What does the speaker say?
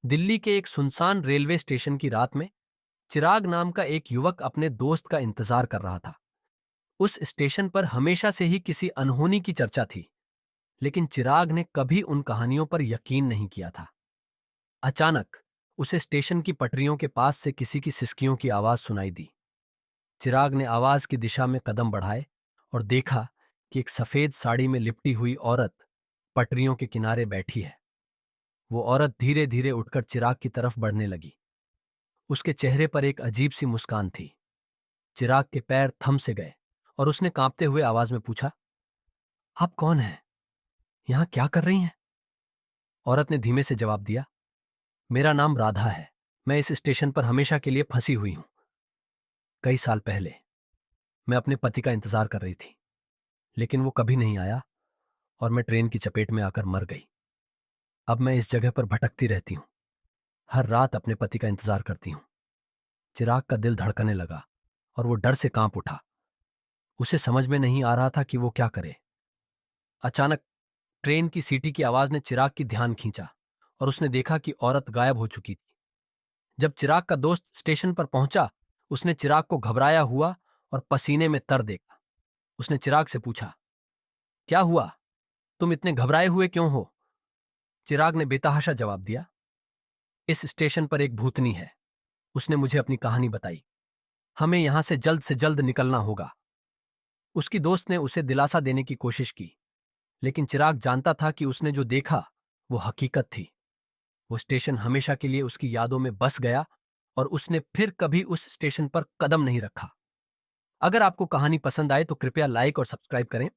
दिल्ली के एक सुनसान रेलवे स्टेशन की रात में चिराग नाम का एक युवक अपने दोस्त का इंतजार कर रहा था। उस स्टेशन पर हमेशा से ही किसी अनहोनी की चर्चा थी, लेकिन चिराग ने कभी उन कहानियों पर यकीन नहीं किया था। अचानक उसे स्टेशन की पटरियों के पास से किसी की सिसकियों की आवाज सुनाई दी। चिराग ने आवाज की दिशा में कदम बढ़ाए और देखा कि एक सफेद साड़ी में लिपटी हुई औरत पटरियों के किनारे बैठी है। वो औरत धीरे धीरे उठकर चिराग की तरफ बढ़ने लगी। उसके चेहरे पर एक अजीब सी मुस्कान थी। चिराग के पैर थम से गए और उसने कांपते हुए आवाज में पूछा, आप कौन हैं? यहां क्या कर रही हैं? औरत ने धीमे से जवाब दिया, मेरा नाम राधा है। मैं इस स्टेशन पर हमेशा के लिए फंसी हुई हूं। कई साल पहले मैं अपने पति का इंतजार कर रही थी, लेकिन वो कभी नहीं आया और मैं ट्रेन की चपेट में आकर मर गई। अब मैं इस जगह पर भटकती रहती हूं, हर रात अपने पति का इंतजार करती हूं। चिराग का दिल धड़कने लगा और वो डर से कांप उठा। उसे समझ में नहीं आ रहा था कि वो क्या करे। अचानक ट्रेन की सीटी की आवाज ने चिराग की ध्यान खींचा और उसने देखा कि औरत गायब हो चुकी थी। जब चिराग का दोस्त स्टेशन पर पहुंचा, उसने चिराग को घबराया हुआ और पसीने में तर देखा। उसने चिराग से पूछा, क्या हुआ? तुम इतने घबराए हुए क्यों हो? चिराग ने बेतहाशा जवाब दिया, इस स्टेशन पर एक भूतनी है। उसने मुझे अपनी कहानी बताई। हमें यहां से जल्द निकलना होगा। उसकी दोस्त ने उसे दिलासा देने की कोशिश की, लेकिन चिराग जानता था कि उसने जो देखा वो हकीकत थी। वो स्टेशन हमेशा के लिए उसकी यादों में बस गया और उसने फिर कभी उस स्टेशन पर कदम नहीं रखा। अगर आपको कहानी पसंद आए तो कृपया लाइक और सब्सक्राइब करें।